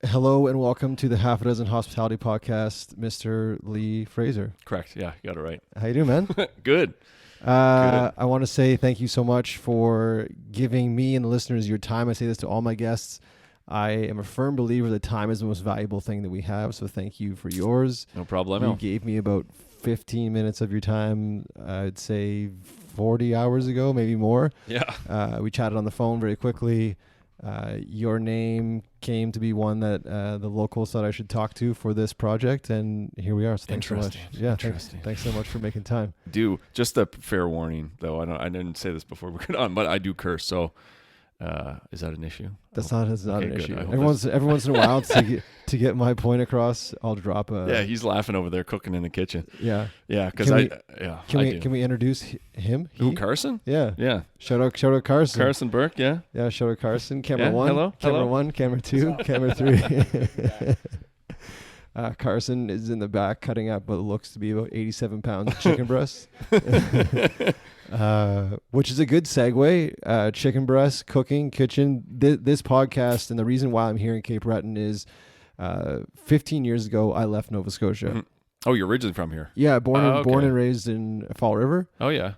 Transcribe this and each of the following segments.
Hello and welcome to the Half a Dozen Hospitality Podcast, Mr. Lee Fraser. Correct. Yeah, you got it right. How you doing, man? Good. I want to say thank you so much for giving me and the listeners your time. I say this to all my guests. I am a firm believer that time is the most valuable thing that we have, so thank you for yours. No problem. You gave me about 15 minutes of your time, I'd say 40 hours ago, maybe more. Yeah. We chatted on the phone very quickly. Your name came to be one that the locals thought I should talk to for this project, and here we are. So thanks so much. Yeah, thanks so much for making time. Just a fair warning, though. I didn't say this before we got on, but I do curse. So, is that an issue? That's not an good. issue. Every once in a while, to get my point across, I'll drop a. Yeah, he's laughing over there cooking in the kitchen. Yeah. Yeah, because Can we introduce him? Who, Carson? Yeah. Yeah. Shout out Carson. Carson Burke. Yeah. Yeah. Shout out Carson. Camera Yeah, one. hello. Camera one. Camera two. Camera three. Carson is in the back cutting up what looks to be about 87 pounds of chicken breasts. Which is a good segue. Chicken breasts, cooking, kitchen. This podcast, and the reason why I'm here in Cape Breton is 15 years ago, I left Nova Scotia. Mm-hmm. Oh, you're originally from here? Yeah, born and raised in Fall River. Oh, yeah.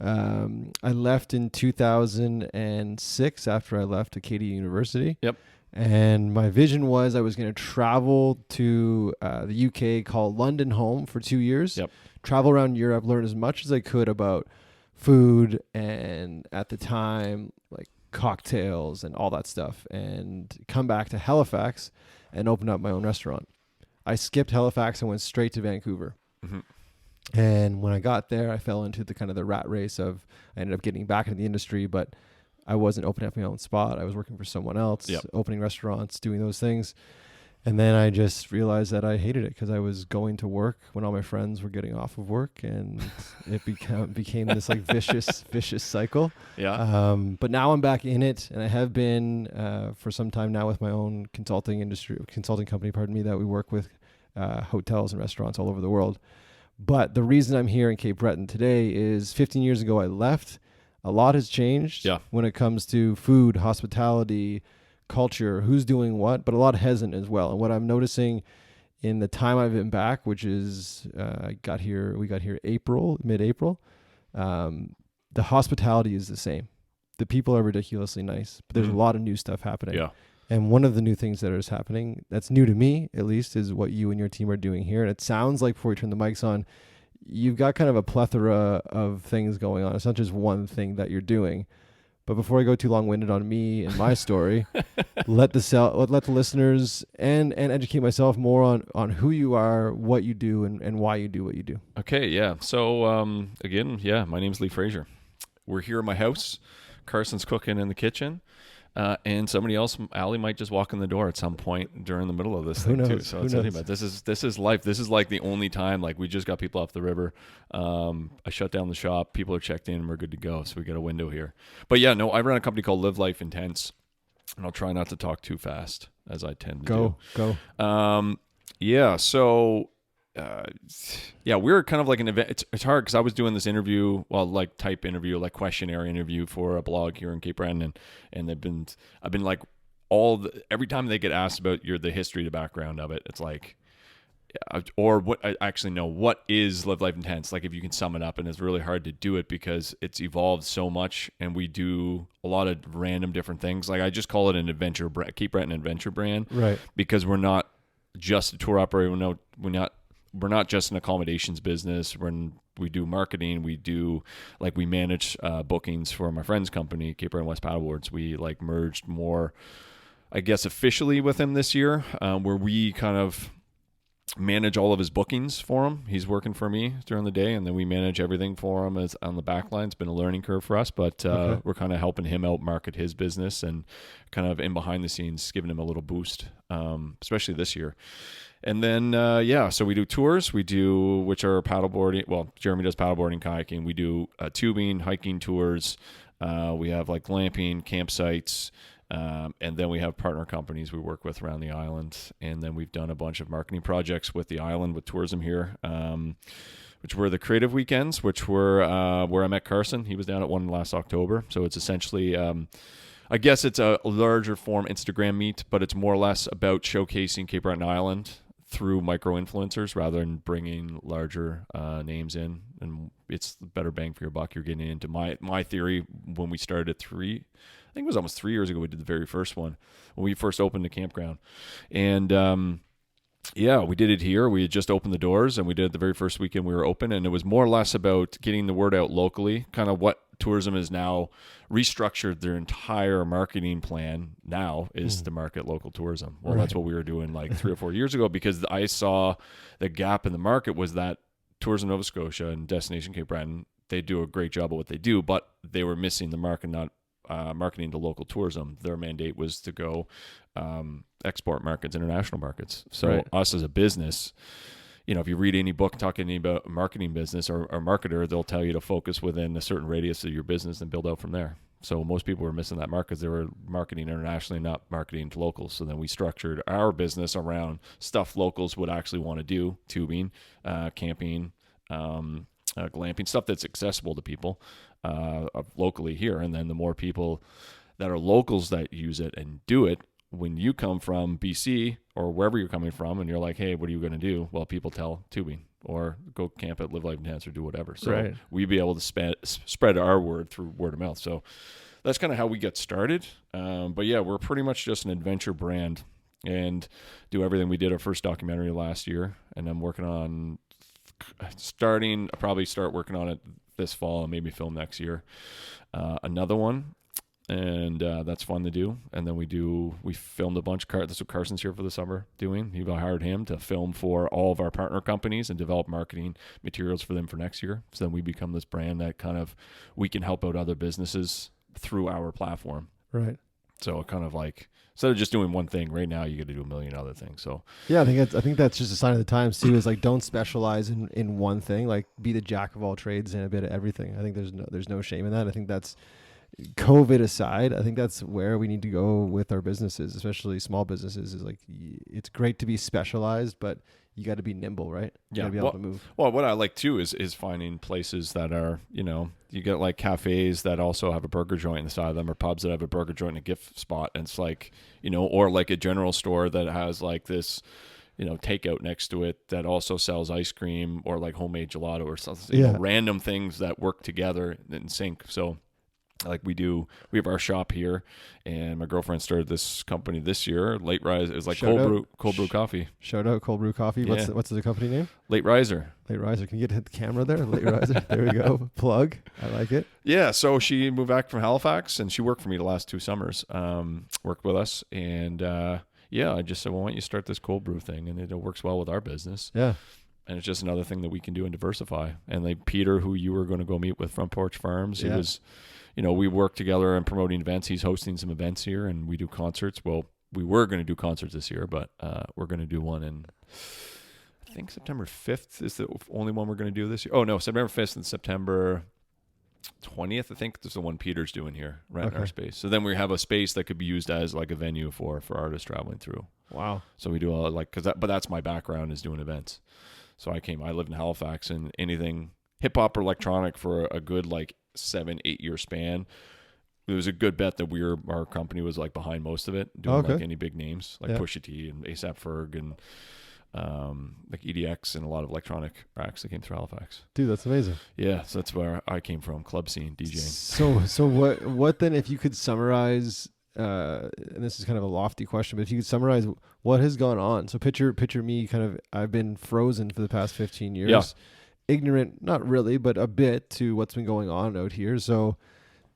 I left in 2006 after I left Acadia University. Yep. And my vision was I was going to travel to the UK, call London home for 2 years. Yep. Travel around Europe, learn as much as I could about food and, at the time, like cocktails and all that stuff, and come back to Halifax and open up my own restaurant. I skipped Halifax and went straight to Vancouver. Mm-hmm. And when I got there, I fell into the rat race of, I ended up getting back into the industry, but I wasn't opening up my own spot. I was working for someone else, opening restaurants, doing those things. And then I just realized that I hated it because I was going to work when all my friends were getting off of work, and it became this like vicious cycle. Yeah. But now I'm back in it, and I have been for some time now with my own consulting company, that we work with hotels and restaurants all over the world. But the reason I'm here in Cape Breton today is 15 years ago I left. A lot has changed when it comes to food, hospitality, culture, who's doing what, but a lot hasn't as well. And what I'm noticing in the time I've been back, which is we got here mid-April, the hospitality is the same. The people are ridiculously nice, but there's a lot of new stuff happening. Yeah. And one of the new things that is happening, that's new to me at least, is what you and your team are doing here. And it sounds like, before we turn the mics on, you've got kind of a plethora of things going on. It's not just one thing that you're doing. But before I go too long-winded on me and my story, let the listeners and educate myself more on who you are, what you do, and why you do what you do. Okay, yeah. So, again, my name's Lee Fraser. We're here at my house. Carson's cooking in the kitchen. And somebody else, Allie, might just walk in the door at some point during the middle of this thing too. So it's anyway, this is life. This is like the only time, like, we just got people off the river. I shut down the shop. People are checked in and we're good to go. So we got a window here. But yeah, no, I run a company called Live Life Intense, and I'll try not to talk too fast, as I tend to do. Go. Yeah. So, we're kind of like an event. It's hard because I was doing this interview, questionnaire interview for a blog here in Cape Breton, and I've been like every time they get asked about the history, the background of it, it's like, or what I actually know, what is Live Life Intense? Like, if you can sum it up, and it's really hard to do it because it's evolved so much, and we do a lot of random different things. Like, I just call it an adventure brand, Cape Breton adventure brand, right? Because we're not just a tour operator. We're not just an accommodations business. We do marketing. We manage bookings for my friend's company, Cape Breton West Paddleboards. We merged more, I guess, officially with him this year, where we kind of manage all of his bookings for him. He's working for me during the day, and then we manage everything for him as on the back line. It's been a learning curve for us, but we're kind of helping him out market his business and kind of in behind the scenes, giving him a little boost, especially this year. And then, so we do tours, which are paddleboarding. Well, Jeremy does paddleboarding, kayaking. We do tubing, hiking tours. We have glamping, campsites. And then we have partner companies we work with around the island. And then we've done a bunch of marketing projects with the island, with tourism here, which were the creative weekends, which were where I met Carson. He was down at one last October. So it's essentially I guess it's a larger form Instagram meet, but it's more or less about showcasing Cape Breton Island through micro influencers rather than bringing larger names in, and it's better bang for your buck. You're getting into my theory. When we started I think it was almost 3 years ago, we did the very first one when we first opened the campground, and yeah, we did it here. We had just opened the doors, and we did it the very first weekend we were open, and it was more or less about getting the word out locally, kind of what tourism is now restructured. Their entire marketing plan now is to market local tourism. Well, that's what we were doing like 3 or 4 years ago, because I saw the gap in the market was that Tourism Nova Scotia and Destination Cape Breton, they do a great job at what they do, but they were missing the market, not marketing to local tourism. Their mandate was to go export markets, international markets. So us as a business, if you read any book talking about marketing business or marketer, they'll tell you to focus within a certain radius of your business and build out from there. So most people were missing that market because they were marketing internationally, not marketing to locals. So then we structured our business around stuff locals would actually want to do: tubing, camping, glamping, stuff that's accessible to people locally here. And then the more people that are locals that use it and do it, when you come from BC or wherever you're coming from and you're like, hey, what are you going to do? Well, people tell tubing or go camp at Live Life Intense or do whatever. So we'd be able to spread our word through word of mouth. So that's kind of how we get started. But yeah, we're pretty much just an adventure brand and do everything. We did our first documentary last year, and I'm working on I'll probably start working on it this fall and maybe film next year. Another one. And that's fun to do. And then we filmed a bunch of that's what Carson's here for the summer doing. He hired him to film for all of our partner companies and develop marketing materials for them for next year. So then we become this brand that kind of, we can help out other businesses through our platform. Right. So kind of like, instead of just doing one thing, right now you get to do a million other things. So yeah, I think that's just a sign of the times too, is like, don't specialize in one thing, like be the jack of all trades and a bit of everything. I think there's no shame in that. I think that's, COVID aside, I think that's where we need to go with our businesses, especially small businesses, is like, it's great to be specialized, but you got to be nimble, right? You got to be able to move. Well, what I like too is finding places that are, you get like cafes that also have a burger joint inside of them, or pubs that have a burger joint and a gift spot. And it's like, or like a general store that has like this, takeout next to it that also sells ice cream or like homemade gelato or something, random things that work together in sync. So like we have our shop here, and my girlfriend started this company this year, Late Rise. It was like cold brew coffee. Shout out Cold Brew Coffee. Yeah. What's the company name? Late Riser. Late Riser. Can you hit the camera there? Late Riser. There we go. Plug. I like it. Yeah. So she moved back from Halifax, and she worked for me the last 2 summers. Worked with us, and I just said, well, why don't you start this cold brew thing? And it works well with our business. Yeah. And it's just another thing that we can do and diversify. And like Peter, who you were going to go meet with Front Porch Farms, he was. We work together on promoting events. He's hosting some events here, and we do concerts. Well, we were going to do concerts this year, but we're going to do one in, I think September 5th is the only one we're going to do this year. Oh, no, September 5th and September 20th, I think, is the one Peter's doing here, right in our space. So then we have a space that could be used as like a venue for artists traveling through. Wow. So we do a lot but that's my background, is doing events. So I lived in Halifax, and anything hip hop or electronic for a good 7-8 year span. It was a good bet that our company was like behind most of it, doing like any big names like Pusha T and A$AP Ferg and like EDX and a lot of electronic acts that came through Halifax. Dude, that's amazing. Yeah, so that's where I came from, club scene, DJing. So what then, if you could summarize, and this is kind of a lofty question, but if you could summarize what has gone on. So picture me I've been frozen for the past 15 years. Yeah. Ignorant, not really, but a bit, to what's been going on out here. So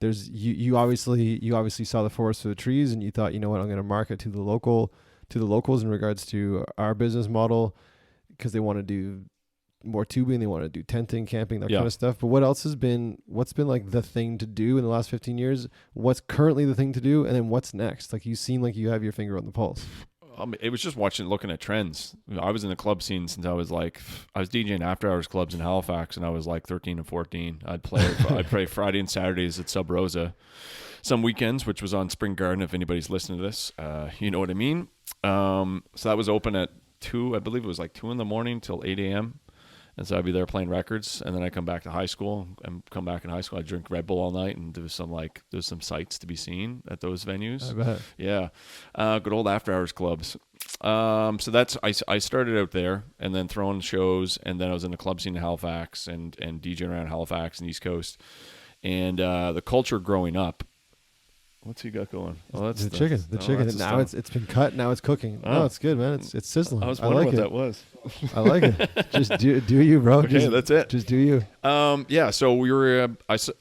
there's you obviously saw the forest for the trees, and you thought, I'm going to market to the locals in regards to our business model, because they want to do more tubing, they want to do tenting, camping, that kind of stuff. But what's been like the thing to do in the last 15 years? What's currently the thing to do, and then what's next? Like, you seem like you have your finger on the pulse. It was just looking at trends. I was in the club scene since I was DJing after hours clubs in Halifax, and I was like 13 and 14. I'd play Friday and Saturdays at Sub Rosa, some weekends, which was on Spring Garden. If anybody's listening to this, you know what I mean. So that was open at 2, I believe it was like 2 in the morning till 8 a.m. And so I'd be there playing records, and then I come back to high school, and come back in high school, I drink Red Bull all night, and there's some sights to be seen at those venues. I bet. Yeah. Good old after hours clubs. So that's, I started out there, and then throwing shows, and then I was in the club scene in Halifax and DJing around Halifax and East Coast. And the culture growing up. What's he got going? Oh, that's the chicken. The chicken. That's Now it's been cut. Now it's cooking. Oh. No, it's good, man. It's sizzling. I was wondering what that was. I like it. Just do you, bro. Okay, that's it. Just do you. Yeah. So we were,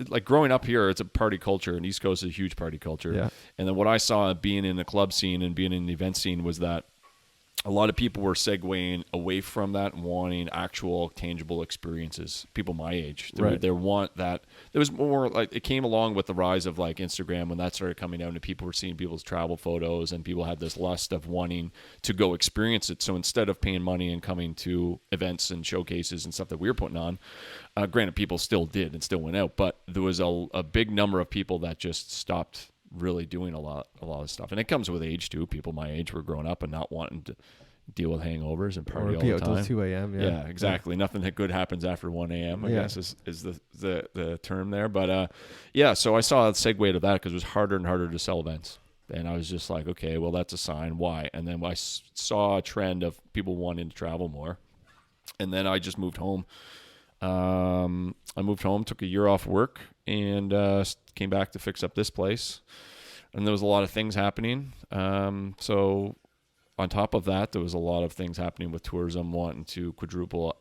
like growing up here, it's a party culture, and East Coast is a huge party culture. Yeah. And then what I saw being in the club scene and being in the event scene was that a lot of people were segueing away from that and wanting actual tangible experiences. People my age, they want that. There was more like, it came along with the rise of like Instagram when that started coming out, and people were seeing people's travel photos, and people had this lust of wanting to go experience it. So instead of paying money and coming to events and showcases and stuff that we were putting on, granted people still did and still went out, but there was a big number of people that just stopped really doing a lot of stuff. And it comes with age too. People my age were growing up and not wanting to deal with hangovers and party all the time. Till 2 a.m. Yeah, exactly. Nothing that good happens after 1 a.m. I guess is the term there. But so I saw a segue to that because it was harder and harder to sell events. And I was just like, okay, well, that's a sign. Why? And then I saw a trend of people wanting to travel more. And then I just moved home. I moved home, took a year off work, and came back to fix up this place. And there was a lot of things happening. So on top of that, there was a lot of things happening with tourism wanting to quadruple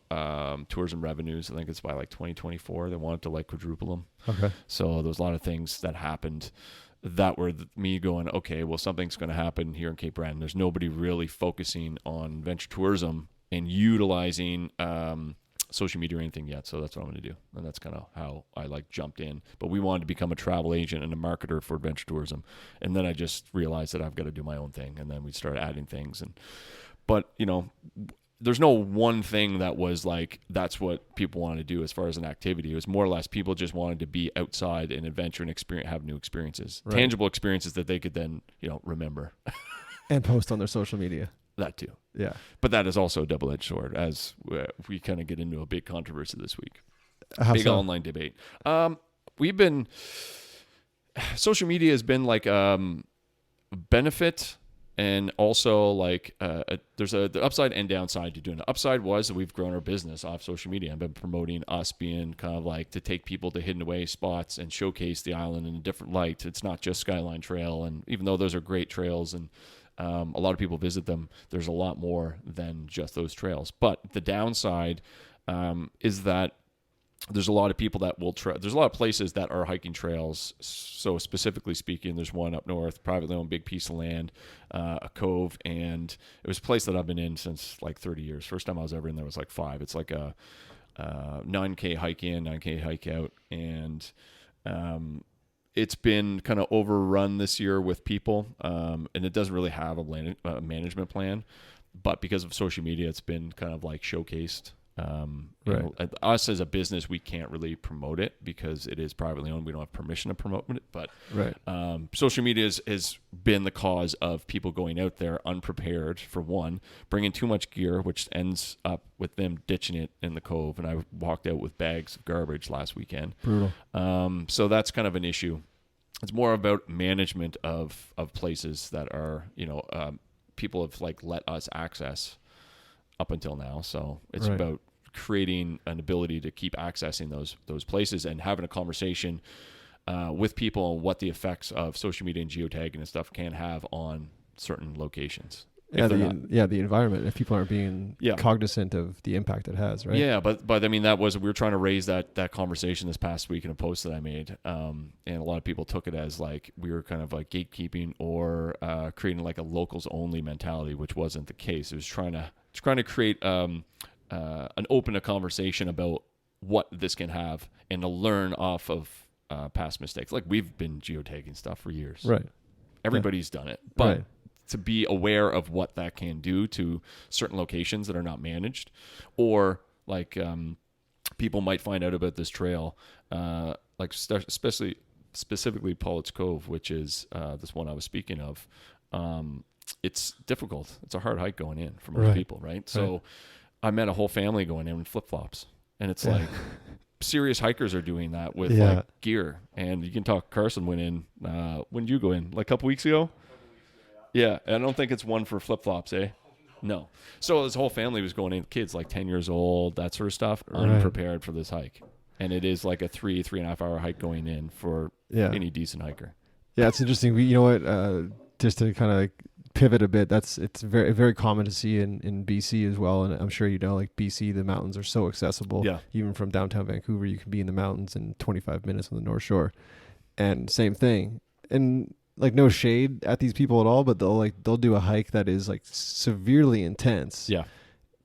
tourism revenues. I think it's by like 2024. They wanted to like quadruple them. Okay. So there was a lot of things that happened that were me going, okay, well, something's going to happen here in Cape Breton. There's nobody really focusing on venture tourism and utilizing social media or anything yet. So that's what I'm going to do. And that's kind of how I like jumped in. But we wanted to become a travel agent and a marketer for adventure tourism. And then I just realized that I've got to do my own thing. And then we started adding things. But there's no one thing that was like, that's what people wanted to do as far as an activity. It was more or less people just wanted to be outside and adventure and have new experiences, tangible experiences that they could then, remember. And post on their social media. That too. Yeah. But that is also a double-edged sword, as we kind of get into a big controversy this week. Big online debate. Social media has been like benefit, and also like there's the upside and downside to doing it. The upside was that we've grown our business off social media and been promoting us being kind of like to take people to hidden away spots and showcase the island in a different light. It's not just Skyline Trail, and even though those are great trails and a lot of people visit them, there's a lot more than just those trails. But the downside is that there's a lot of people that will there's a lot of places that are hiking trails. So specifically speaking, there's one up north, privately owned, big piece of land, a cove, and it was a place that I've been in since like 30 years. First time I was ever in there was like 5. It's like a 9K hike in, 9K hike out, and it's been kind of overrun this year with people, and it doesn't really have a management plan. But because of social media, it's been kind of like showcased. Us as a business, we can't really promote it because it is privately owned. We don't have permission to promote it. But social media has been the cause of people going out there unprepared, for one, bringing too much gear, which ends up with them ditching it in the cove. And I walked out with bags of garbage last weekend. Brutal. So that's kind of an issue. It's more about management of places that are, people have like let us access up until now. So it's about creating an ability to keep accessing those places and having a conversation with people on what the effects of social media and geotagging and stuff can have on certain locations. Yeah, the environment. If people aren't being cognizant of the impact it has, right? Yeah, but I mean, we were trying to raise that conversation this past week in a post that I made, and a lot of people took it as like we were kind of like gatekeeping or creating like a locals only mentality, which wasn't the case. It was trying to create an open conversation about what this can have and to learn off of past mistakes. Like we've been geotagging stuff for years, right? Everybody's done it, but to be aware of what that can do to certain locations that are not managed, or like people might find out about this trail, like specifically Pollett's Cove, which is this one I was speaking of. It's difficult. It's a hard hike going in for most people, right? So I met a whole family going in flip flops, and it's like serious hikers are doing that with Yeah. like gear. And you can talk. Carson went in. When did you go in? Like a couple weeks ago. Yeah, I don't think it's one for flip flops, eh? No. So this whole family was going in. Kids like 10 years old, that sort of stuff, are unprepared for this hike. And it is like a 3.5 hour hike going in for any decent hiker. Yeah, it's interesting. You know what? Just to kind of like pivot a bit, it's very very common to see in BC as well, and I'm sure you know, like BC, the mountains are so accessible. Yeah. Even from downtown Vancouver, you can be in the mountains in 25 minutes on the North Shore, and same thing. And like no shade at these people at all, but they'll do a hike that is like severely intense. Yeah.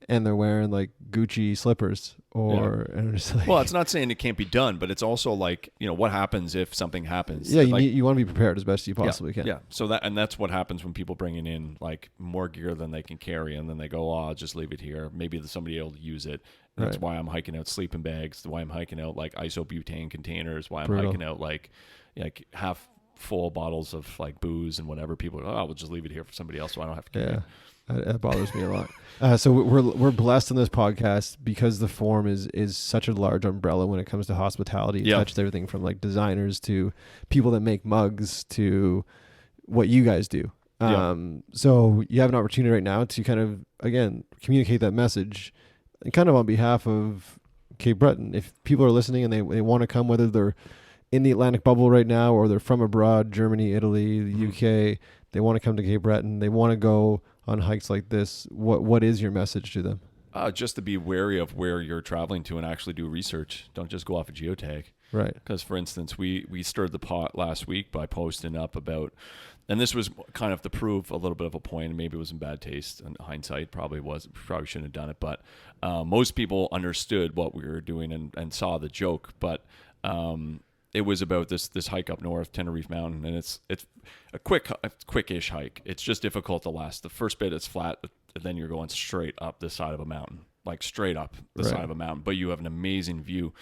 And they're wearing like Gucci slippers and I'm just like, well, it's not saying it can't be done, but it's also like, you know, what happens if something happens? Yeah, like, you want to be prepared as best as you possibly can. Yeah. So that's what happens when people bringing in like more gear than they can carry, and then they go, oh, I'll just leave it here. Maybe somebody will use it. And that's why I'm hiking out sleeping bags. Why I'm hiking out like isobutane containers. Why I'm hiking out like half full bottles of like booze and whatever. People go, oh, we'll just leave it here for somebody else so I don't have to carry it. That bothers me a lot. So we're blessed on this podcast because the forum is such a large umbrella when it comes to hospitality. It touches everything from like designers to people that make mugs to what you guys do. So you have an opportunity right now to kind of, again, communicate that message and kind of on behalf of Cape Breton. If people are listening and they want to come, whether they're in the Atlantic bubble right now or they're from abroad, Germany, Italy, the UK, they want to come to Cape Breton, they want to go on hikes like this, what is your message to them? Just to be wary of where you're traveling to and actually do research. Don't just go off a geotag. Right. Because, for instance, we stirred the pot last week by posting up about, and this was kind of to prove a little bit of a point, and maybe it was in bad taste, in hindsight, probably shouldn't have done it, but most people understood what we were doing and saw the joke, but it was about this hike up north, Tenerife Mountain, and it's a quickish hike. It's just difficult to last. The first bit it's flat, and then you're going straight up the side of a mountain, like straight up the side of a mountain, but you have an amazing view.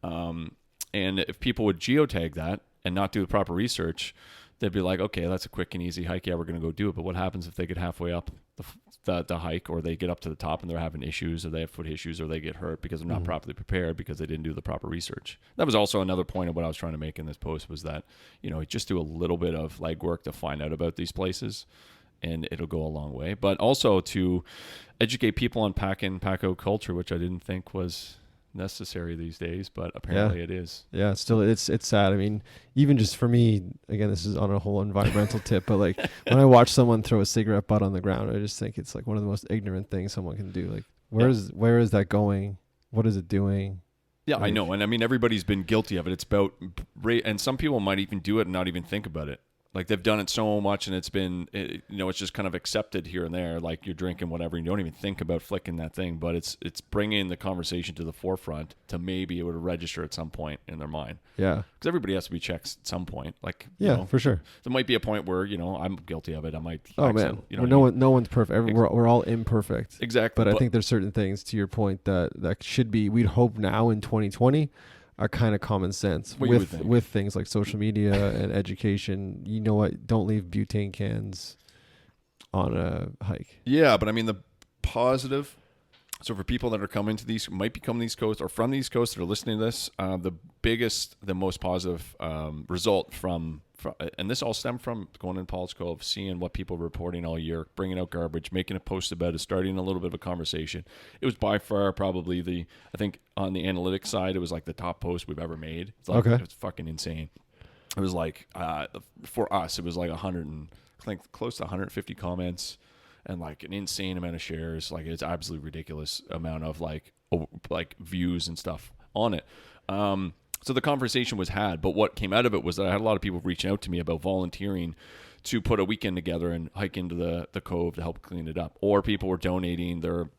And if people would geotag that and not do the proper research, they'd be like, okay, that's a quick and easy hike. Yeah, we're going to go do it. But what happens if they get halfway up the hike, or they get up to the top and they're having issues, or they have foot issues, or they get hurt because they're not properly prepared because they didn't do the proper research? That was also another point of what I was trying to make in this post, was that, you know, just do a little bit of legwork to find out about these places, and it'll go a long way. But also to educate people on pack-out culture, which I didn't think was necessary these days, but apparently it is. Yeah, still it's sad. I mean, even just for me, again, this is on a whole environmental tip, but like when I watch someone throw a cigarette butt on the ground, I just think it's like one of the most ignorant things someone can do. Like where is that going? What is it doing? Yeah, like, I know. And I mean, everybody's been guilty of it. It's about and some people might even do it and not even think about it. Like they've done it so much, and it's been, you know, it's just kind of accepted here and there. Like you're drinking whatever, and you don't even think about flicking that thing. But it's bringing the conversation to the forefront to maybe it would register at some point in their mind. Yeah, because everybody has to be checked at some point. Like you know, for sure. There might be a point where, you know, I'm guilty of it. I might. Oh man, you know, no one's perfect. We're all imperfect. Exactly. But I think there's certain things, to your point, that should be. We'd hope now in 2020. Are kind of common sense with things like social media and education. You know what? Don't leave butane cans on a hike. Yeah, but I mean the positive. So for people that are coming to these, might be coming to the East Coast or from the East Coast that are listening to this, the most positive result from, and this all stemmed from going in Paul's Cove, seeing what people were reporting all year, bringing out garbage, making a post about it, starting a little bit of a conversation. It was by far probably I think on the analytics side, it was like the top post we've ever made. It's like, it was fucking insane. It was like, for us, it was like 100 and I think close to 150 comments. And like an insane amount of shares. Like it's absolutely ridiculous amount of like views and stuff on it. So the conversation was had, but what came out of it was that I had a lot of people reaching out to me about volunteering to put a weekend together and hike into the cove to help clean it up. Or people were donating a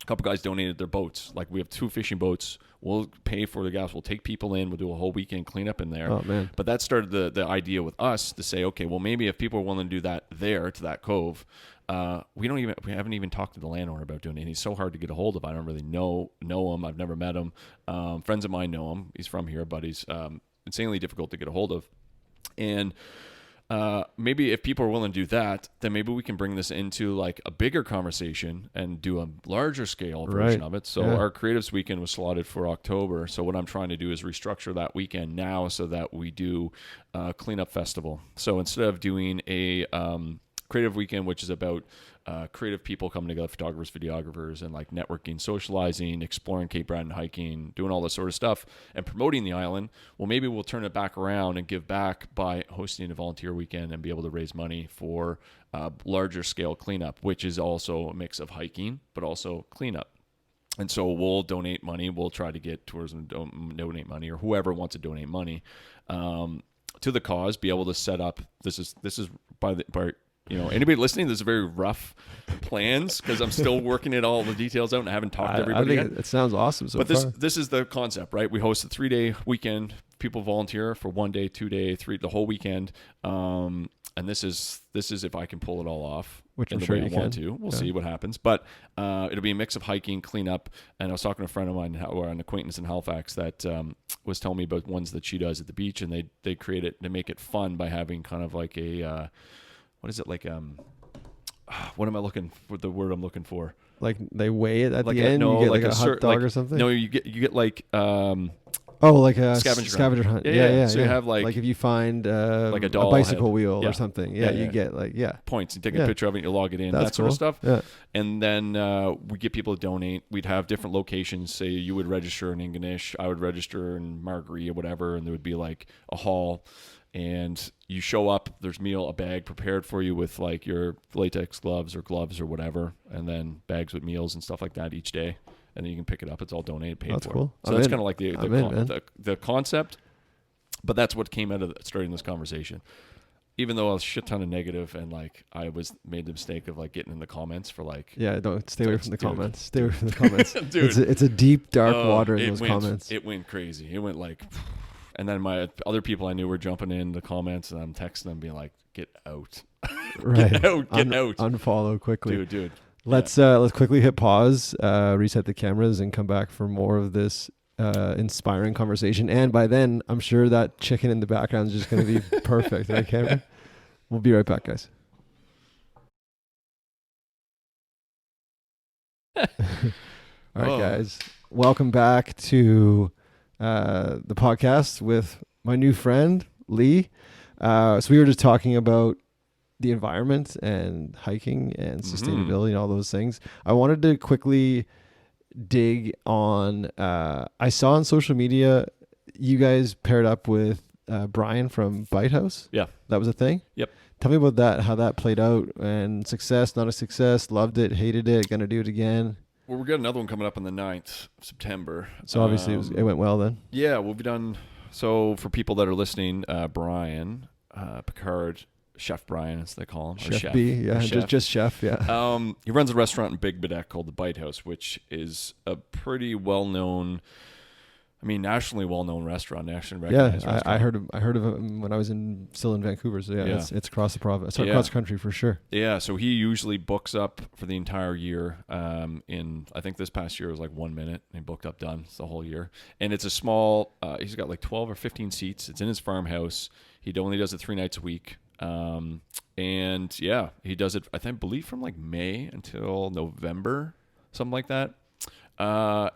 couple guys donated their boats. Like we have 2 fishing boats. We'll pay for the gas. We'll take people in. We'll do a whole weekend cleanup in there. Oh man! But that started the idea with us to say, okay, well maybe if people are willing to do that there to that cove, we haven't even talked to the landowner about doing it. And he's so hard to get a hold of. I don't really know him. I've never met him. Friends of mine know him. He's from here, but he's insanely difficult to get a hold of. And maybe if people are willing to do that, then maybe we can bring this into like a bigger conversation and do a larger scale version of it. So our Creatives Weekend was slotted for October. So what I'm trying to do is restructure that weekend now so that we do a cleanup festival. So instead of doing a Creative Weekend, which is about creative people coming together, photographers, videographers, and like networking, socializing, exploring Cape Breton, hiking, doing all this sort of stuff, and promoting the island. Well, maybe we'll turn it back around and give back by hosting a volunteer weekend and be able to raise money for larger scale cleanup, which is also a mix of hiking, but also cleanup. And so we'll donate money. We'll try to get tourism to donate money, or whoever wants to donate money to the cause. Be able to set up. This is by anybody listening, this is very rough plans because I'm still working all the details out and I haven't talked to everybody yet. It sounds awesome so far. But this is the concept, right? We host a 3-day weekend. People volunteer for 1 day, 2 day, 3, the whole weekend. And this is if I can pull it all off, which I'm sure you can. Want to. We'll see what happens. But it'll be a mix of hiking, cleanup, and I was talking to a friend of mine, or an acquaintance in Halifax, that was telling me about ones that she does at the beach, and they create it, they make it fun by having kind of like a what is it, like what am I looking for, the word I'm looking for? Like they weigh it at like the end. No, you get like a hot dog or something. No, you get like like a scavenger hunt. Yeah. So you have like if you find like a bicycle wheel or something, you get like points. You take a picture of it, you log it in, that sort of stuff. Yeah. And then we get people to donate. We'd have different locations. Say you would register in Ingonish, I would register in Margaree or whatever, and there would be like a hall. And you show up, there's a bag prepared for you with like your latex gloves or whatever, and then bags with meals and stuff like that each day. And then you can pick it up. It's all donated, paid that's for. Cool. So that's kind of like the concept. But that's what came out of starting this conversation. Even though I was a shit ton of negative, and like I made the mistake of like getting in the comments for like don't stay away from the comments. Stay away from the comments. Dude, it's a deep dark water in those comments. It went crazy. It went like. And then my other people I knew were jumping in the comments, and I'm texting them being like, "Get out, get out, unfollow quickly, dude." Let's quickly hit pause, reset the cameras, and come back for more of this inspiring conversation. And by then, I'm sure that chicken in the background is just going to be perfect, right, Cameron? We'll be right back, guys. All right, guys, welcome back to the podcast with my new friend Lee. So we were just talking about the environment and hiking and sustainability and all those things. I wanted to quickly dig on I saw on social media you guys paired up with Brian from Bite House. Yeah, that was a thing. Yep. Tell me about that, how that played out, and success, not a success, loved it, hated it, gonna do it again. Well, we've got another one coming up on the 9th of September. So obviously it went well then. Yeah, we'll be done. So for people that are listening, Brian Picard, Chef Brian, as they call him. Chef B, yeah, just chef, yeah. He runs a restaurant in Big Bedeck called the Bite House, which is a pretty well-known, nationally well-known restaurant, nationally recognized restaurant. I heard of him when I was still in Vancouver. So it's across the province, across the country for sure. Yeah, so he usually books up for the entire year. I think this past year was like 1 minute. And he booked up done. It's the whole year, and it's a small. He's got like 12 or 15 seats. It's in his farmhouse. He only does it 3 nights a week. And yeah, he does it. I believe from like May until November, something like that.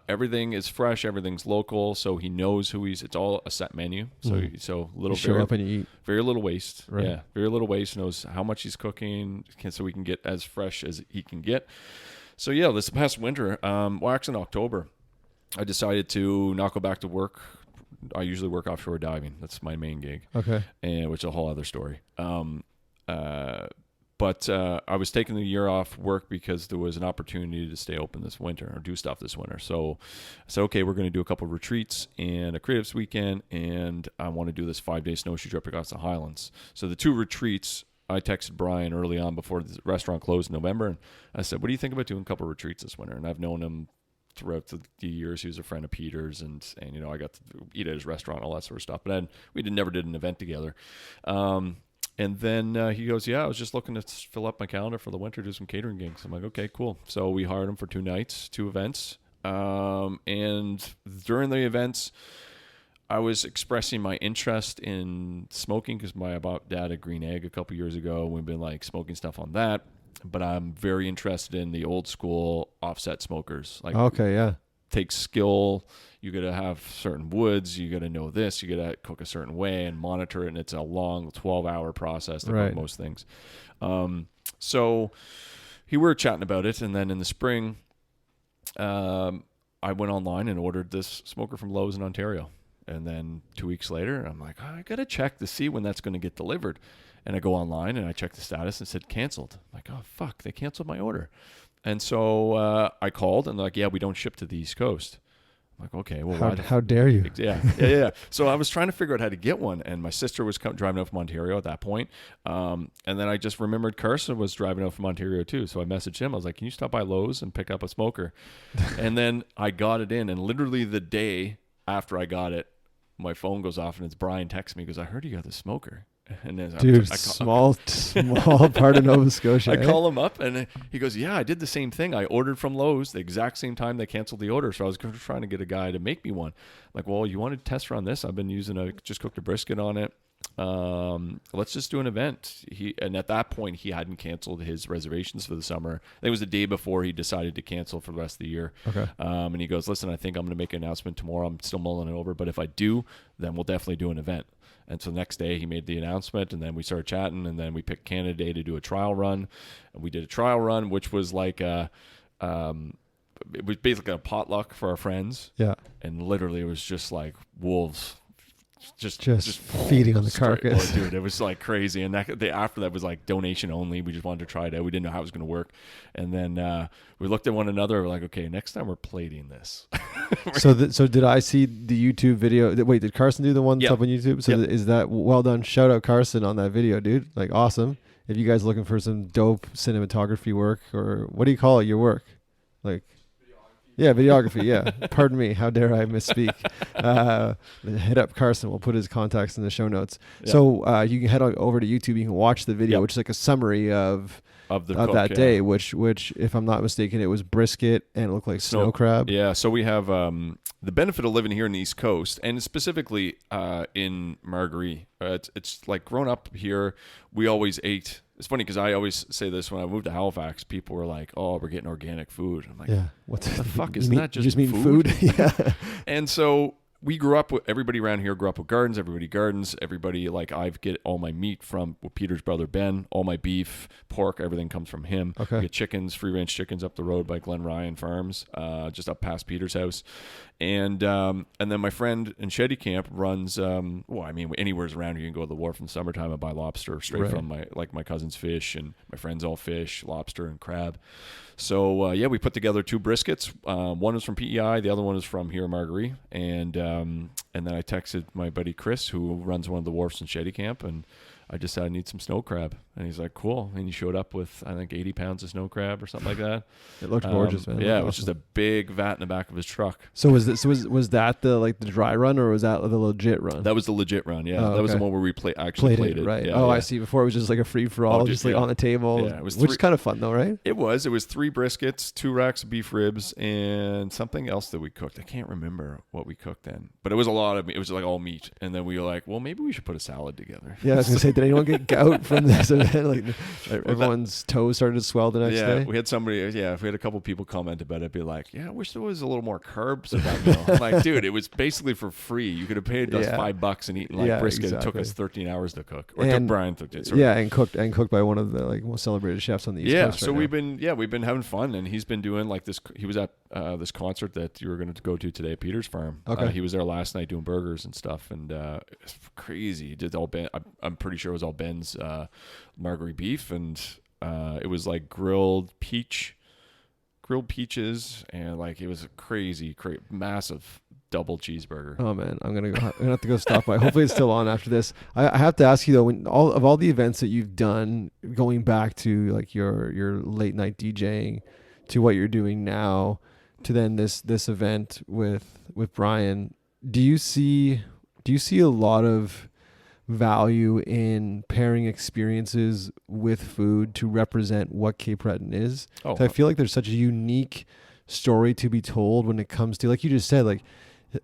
Everything is fresh, everything's local, so he knows it's all a set menu. So you show up and you eat. Very little waste. Right. Yeah, very little waste. Knows how much he's cooking, so we can get as fresh as he can get. So yeah, this past winter, actually in October, I decided to not go back to work. I usually work offshore diving. That's my main gig. Okay. And which is a whole other story. But I was taking the year off work because there was an opportunity to stay open this winter or do stuff this winter. So I said, okay, we're going to do a couple of retreats and a creatives weekend, and I want to do this 5-day snowshoe trip across the Highlands. So the 2 retreats, I texted Brian early on before the restaurant closed in November, and I said, what do you think about doing a couple of retreats this winter? And I've known him throughout the years. He was a friend of Peter's, and I got to eat at his restaurant, all that sort of stuff. But we never did an event together. And then he goes, yeah, I was just looking to fill up my calendar for the winter, do some catering gigs. I'm like, okay, cool. So we hired him for 2 nights, 2 events. And during the events, I was expressing my interest in smoking because my dad had Green Egg a couple years ago. We've been like smoking stuff on that, but I'm very interested in the old school offset smokers. Like, Okay, yeah. takes skill. You got to have certain woods. You got to know this. You got to cook a certain way and monitor it. And it's a long 12-hour process to cook most things. So we were chatting about it. And then in the spring, I went online and ordered this smoker from Lowe's in Ontario. And then 2 weeks later, I'm like, I got to check to see when that's going to get delivered. And I go online and I check the status and it said canceled. I'm like, oh, fuck, they canceled my order. And so I called and they're like, yeah, we don't ship to the East Coast. I'm like, okay, well, how dare you? Yeah. So I was trying to figure out how to get one. And my sister was driving out from Ontario at that point. And then I just remembered Carson was driving out from Ontario too. So I messaged him. I was like, can you stop by Lowe's and pick up a smoker? And then I got it in. And literally the day after I got it, my phone goes off and it's Brian texts me. He goes, I heard you got the smoker. And then dude, small part of Nova Scotia. I call him up and he goes, yeah, I did the same thing. I ordered from Lowe's the exact same time they canceled the order. So I was trying to get a guy to make me one. I'm like, well, you want to test run this? I've been just cooked a brisket on it. Let's just do an event. And at that point he hadn't canceled his reservations for the summer. I think it was the day before he decided to cancel for the rest of the year. Okay. And he goes, listen, I think I'm going to make an announcement tomorrow. I'm still mulling it over, but if I do, then we'll definitely do an event. And so the next day he made the announcement and then we started chatting and then we picked Canada Day to do a trial run. And we did a trial run, which was like it was basically a potluck for our friends. Yeah. And literally it was just like wolves just feeding on the carcass. Oh, dude, it was like crazy. And after that was like donation only. We just wanted to try it out. We didn't know how it was going to work. And then we looked at one another. We're like, okay, next time we're plating this. So did I see the YouTube video? Wait, did Carson do the one that's up on YouTube? So is that well done? Shout out Carson on that video, dude. Like awesome. If you guys are looking for some dope cinematography work, or what do you call it? Your work, like. Yeah, videography. Yeah. Pardon me. How dare I misspeak? Hit up Carson. We'll put his contacts in the show notes. Yeah. So you can head over to YouTube. You can watch the video, which is like a summary of that day, which, if I'm not mistaken, it was brisket and it looked like snow crab. Yeah. So we have the benefit of living here in the East Coast, and specifically in Marguerite. It's like growing up here, we always ate. It's funny because I always say this when I moved to Halifax. People were like, "Oh, we're getting organic food." I'm like, "Yeah, what the fuck is that? Just mean food?" Yeah. And so we grew up with everybody around here. Grew up with gardens. Everybody gardens. Everybody like I get all my meat from Peter's brother Ben. All my beef, pork, everything comes from him. Okay. We get chickens, free range chickens up the road by Glen Ryan Farms, just up past Peter's house. And then my friend in Shetty Camp runs. Anywhere's around here you can go to the wharf in the summertime and buy lobster straight from my cousin's fish, and my friends all fish, lobster and crab. So we put together 2 briskets. One was from PEI, the other one is from here in Marguerite, and then I texted my buddy Chris, who runs one of the wharfs in Shetty Camp, and I just said I need some snow crab, and he's like, cool. And he showed up with I think 80 pounds of snow crab or something like that. It looked gorgeous, man. Yeah, it was just a big vat in the back of his truck. So was that the dry run, or was that the legit run? That was the legit run. Yeah, that was the one where we played it. Right. Yeah, I see. Before it was just like a free for all, just on the table. Yeah, it was which is kind of fun though, right? It was. It was 3 briskets, 2 racks of beef ribs, and something else that we cooked. I can't remember what we cooked then, but it was a lot of meat. It was like all meat, and then we were like, well, maybe we should put a salad together. Yeah, I was gonna say, did anyone get gout from this event? Like everyone's toes started to swell the next day. We had somebody. Yeah, we had a couple people comment about it, be like, "Yeah, I wish there was a little more carbs in that meal." I'm like, dude, it was basically for free. You could have paid us $5 and eaten brisket. Exactly. It took us 13 hours to cook. Or Brian took it. Sorry. Yeah, and cooked by one of the most celebrated chefs on the East Coast. So we've been having fun, and he's been doing like this. He was at this concert that you were going to go to today at Peter's Farm. Okay. He was there last night doing burgers and stuff, and it's crazy. He did all Ben. I'm pretty sure it was all Ben's Marguerite beef, and it was like grilled peaches, and like it was a crazy massive double cheeseburger. Oh man, I'm gonna have to go stop by. Hopefully it's still on after this. I have to ask you though, when all the events that you've done, going back to like your late night DJing, to what you're doing now, to then this event with Brian, do you see a lot of value in pairing experiences with food to represent what Cape Breton is? I feel like there's such a unique story to be told when it comes to, like you just said, like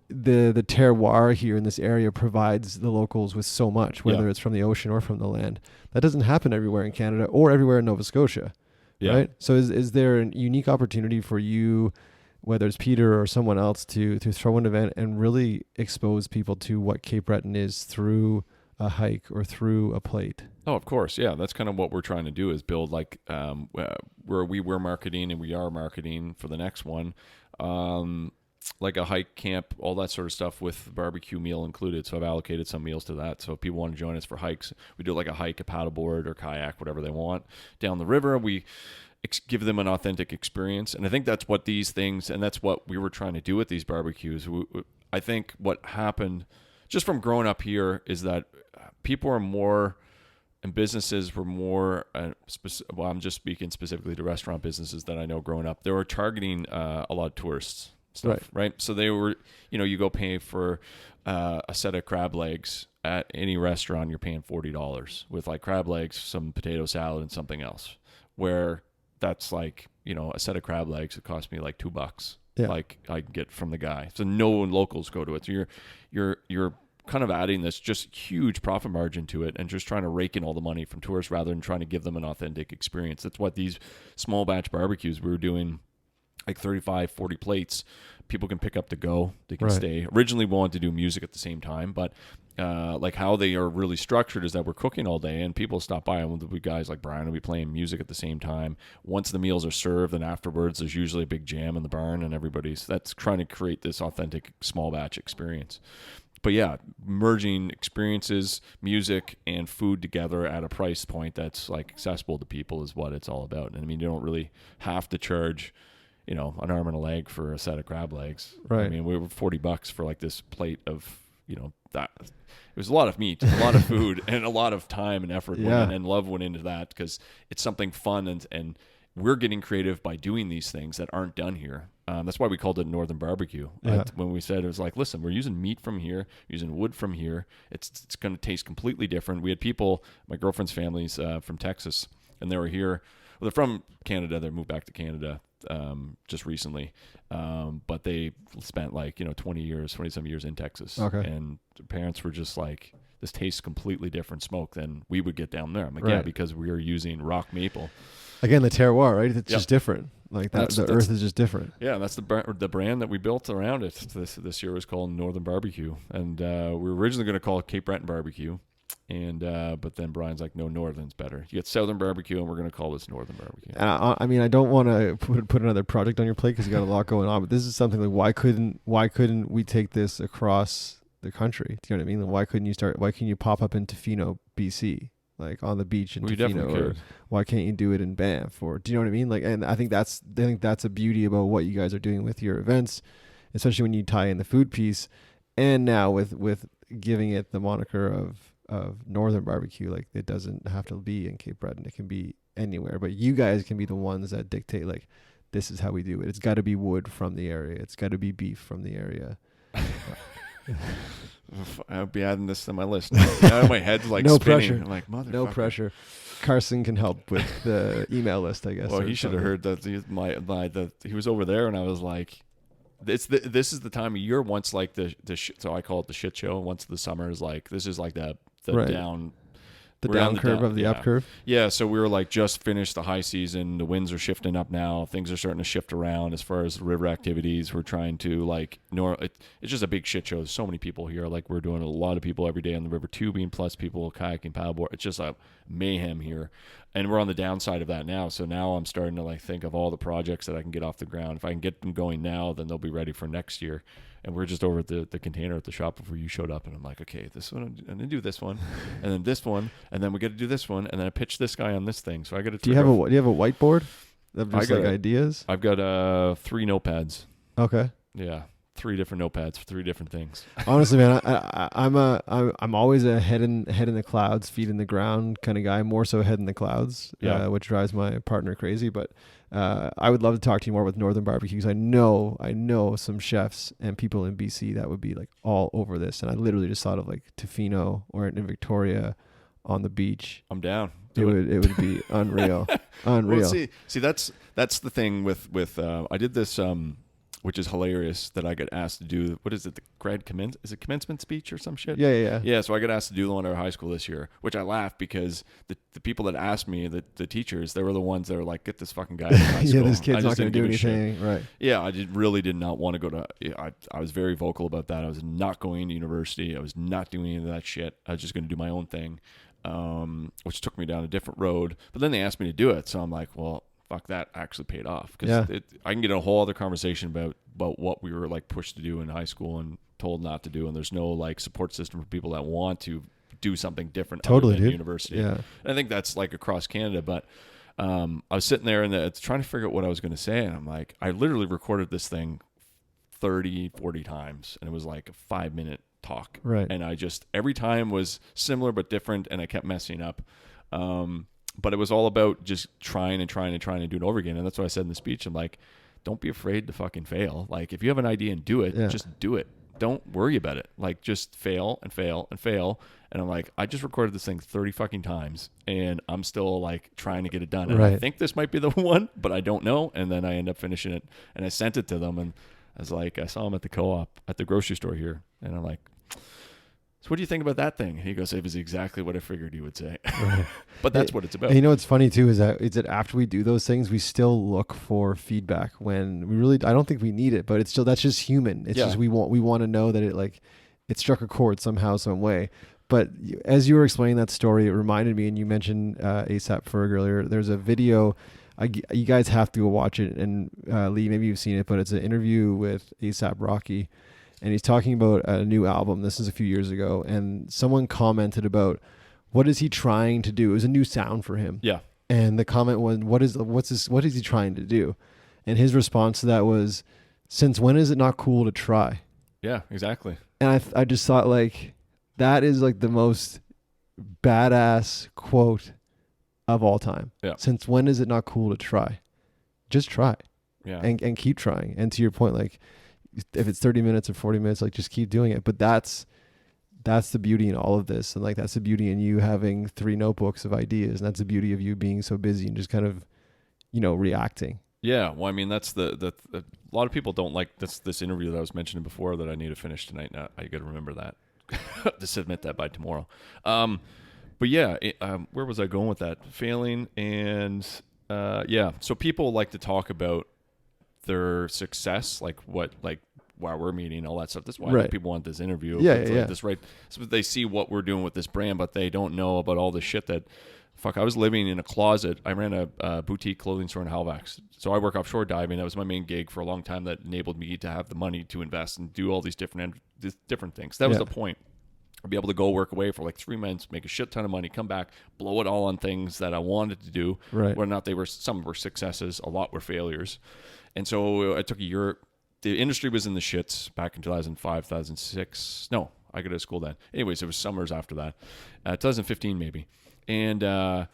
the terroir here in this area provides the locals with so much, whether it's from the ocean or from the land. That doesn't happen everywhere in Canada or everywhere in Nova Scotia, right? So is there a unique opportunity for you, whether it's Peter or someone else, to throw an event and really expose people to what Cape Breton is through a hike or through a plate? Oh, of course. Yeah. That's kind of what we're trying to do, is build like where we were marketing and we are marketing for the next one. Like a hike, camp, all that sort of stuff with barbecue meal included. So I've allocated some meals to that. So if people want to join us for hikes, we do like a hike, a paddleboard or kayak, whatever they want. Down the river, we give them an authentic experience. And I think that's what these things, and that's what we were trying to do with these barbecues. I think what happened just from growing up here is that people are more, and businesses were more, well, I'm just speaking specifically to restaurant businesses that I know growing up. They were targeting a lot of tourists. Stuff, right? So they were, you go pay for a set of crab legs at any restaurant, you're paying $40 with like crab legs, some potato salad, and something else. Where that's like, a set of crab legs, it cost me like $2. Yeah. Like I can get from the guy. So no locals go to it. So you're kind of adding this just huge profit margin to it and just trying to rake in all the money from tourists rather than trying to give them an authentic experience. That's what these small batch barbecues we were doing. Like 35, 40 plates, people can pick up to go. They can stay. Originally, we wanted to do music at the same time, but like how they are really structured is that we're cooking all day, and people stop by, and there'll be guys like Brian will be playing music at the same time. Once the meals are served, and afterwards, there's usually a big jam in the barn, and that's trying to create this authentic small batch experience. But yeah, merging experiences, music, and food together at a price point that's like accessible to people is what it's all about. And I mean, you don't really have to charge an arm and a leg for a set of crab legs. Right. I mean, we were $40 for like this plate of, that. It was a lot of meat, a lot of food, and a lot of time and effort and love went into that because it's something fun and we're getting creative by doing these things that aren't done here. That's why we called it Northern Barbecue. Yeah. When we said, it was like, listen, we're using meat from here, using wood from here. It's going to taste completely different. We had people, my girlfriend's family's from Texas, and they were here. Well, they're from Canada. They moved back to Canada just recently, but they spent like 20-some years in Texas. Okay. And their parents were just like, this tastes completely different smoke than we would get down there. I'm like, yeah, because we are using rock maple. Again, the terroir, right? It's just different. Like that, the earth is just different. Yeah, that's the brand that we built around it. This year was called Northern Barbecue, and we were originally going to call it Cape Breton Barbecue. And but then Brian's like, no, Northern's better. You get Southern Barbecue, and we're going to call this Northern Barbecue. I mean, I don't want to put another project on your plate because you got a lot going on. But this is something like, why couldn't we take this across the country? Do you know what I mean? Why couldn't you pop up in Tofino, BC, like on the beach in Tofino? Or why can't you do it in Banff? Or do you know what I mean? Like, and I think that's a beauty about what you guys are doing with your events, especially when you tie in the food piece, and now with giving it the moniker of Northern Barbecue. Like, it doesn't have to be in Cape Breton, it can be anywhere, but you guys can be the ones that dictate, like, this is how we do it. It's got to be wood from the area, it's got to be beef from the area. I'll be adding this to my list now. My head's like no spinning. Pressure. I'm like, motherfucker. No pressure. Carson can help with the email list, I guess. Well, he should have heard that he was over there, and I was like, this is the time of year once like so I call it the shit show. Once the summer is like, this is like the down. The down curve of the up curve? Yeah, so we were like just finished the high season. The winds are shifting up now. Things are starting to shift around as far as river activities. We're trying to like, it's just a big shit show. There's so many people here. Like, we're doing a lot of people every day on the river, tubing, plus people kayaking, paddleboard. It's just a mayhem here. And we're on the downside of that now. So now I'm starting to like think of all the projects that I can get off the ground. If I can get them going now, then they'll be ready for next year. And we're just over at the container at the shop before you showed up, and I'm like, okay, this one, I'm gonna do this one, and then this one, and then we got to do this one, and then I pitch this guy on this thing. So I got to. Do you have a whiteboard? Of just like ideas. I've got 3 notepads. Okay. Yeah, 3 different notepads for 3 different things. Honestly, man, I'm always a head in the clouds, feet in the ground kind of guy. More so head in the clouds, which drives my partner crazy. But I would love to talk to you more with Northern Barbecue because I know some chefs and people in BC that would be like all over this. And I literally just thought of like Tofino or in Victoria on the beach. I'm down. It would be unreal. Well, see, that's the thing with I did this which is hilarious that I get asked to do. What is it? Is it commencement speech or some shit? Yeah. Yeah, so I got asked to do the one at our high school this year, which I laugh because the people that asked me, the teachers, they were the ones that were like, get this fucking guy out of high school. Yeah, this kid's not going to do give a shit. anything. Right. Yeah, I really did not want to go to. I was very vocal about that. I was not going to university. I was not doing any of that shit. I was just going to do my own thing, which took me down a different road. But then they asked me to do it, so I'm like, well, fuck, that actually paid off, because I can get a whole other conversation about what we were like pushed to do in high school and told not to do, and there's no like support system for people that want to do something different totally, other than dude. university. Yeah. And I think that's like across Canada, but I was sitting there and trying to figure out what I was going to say, and I'm like, I literally recorded this thing 30-40 times, and it was like a 5-minute talk, Right. and I just every time was similar but different, and I kept messing up. But it was all about just trying and trying and trying to do it over again. And that's what I said in the speech. I'm like, don't be afraid to fucking fail. Like, if you have an idea and do it, just do it. Don't worry about it. Like, just fail and fail and fail. And I'm like, I just recorded this thing 30 fucking times, and I'm still like trying to get it done. And I think this might be the one, but I don't know. And then I end up finishing it, and I sent it to them. And I was like, I saw him at the co-op at the grocery store here. And I'm like, so what do you think about that thing? And he goes, it was exactly what I figured you would say. Right. But that's what it's about. And you know what's funny too is that after we do those things, we still look for feedback when we really, I don't think we need it, but it's still, that's just human. It's just we want to know that it struck a chord somehow, some way. But as you were explaining that story, it reminded me, and you mentioned ASAP Ferg earlier, there's a video, you guys have to go watch it, and Lee, maybe you've seen it, but it's an interview with ASAP Rocky. And he's talking about a new album. This is a few years ago. And someone commented about, what is he trying to do? It was a new sound for him. Yeah. And the comment was, what is he trying to do? And his response to that was, since when is it not cool to try? Yeah, exactly. And I just thought, like, that is like the most badass quote of all time. Yeah. Since when is it not cool to try? Just try. Yeah. And keep trying. And to your point, like, if it's 30 minutes or 40 minutes, like, just keep doing it. But that's the beauty in all of this. And like, that's the beauty in you having 3 notebooks of ideas. And that's the beauty of you being so busy and just kind of, reacting. Yeah. Well, I mean, that's the a lot of people don't like this interview that I was mentioning before that I need to finish tonight. Now I got to remember that to submit that by tomorrow. But yeah, where was I going with that? Failing. And yeah. So people like to talk about their success, like while we're meeting, all that stuff. That's why people want this interview. Yeah. This, right? So they see what we're doing with this brand, but they don't know about all the shit that, I was living in a closet. I ran a boutique clothing store in Halifax. So I work offshore diving. That was my main gig for a long time. That enabled me to have the money to invest and do all these different things. That was the point. I'd be able to go work away for like 3 months, make a shit ton of money, come back, blow it all on things that I wanted to do. Right. Whether or not some were successes, a lot were failures. And so I took a year. The industry was in the shits back in 2005, 2006. No, I got out of school then. Anyways, it was summers after that. 2015 maybe. And I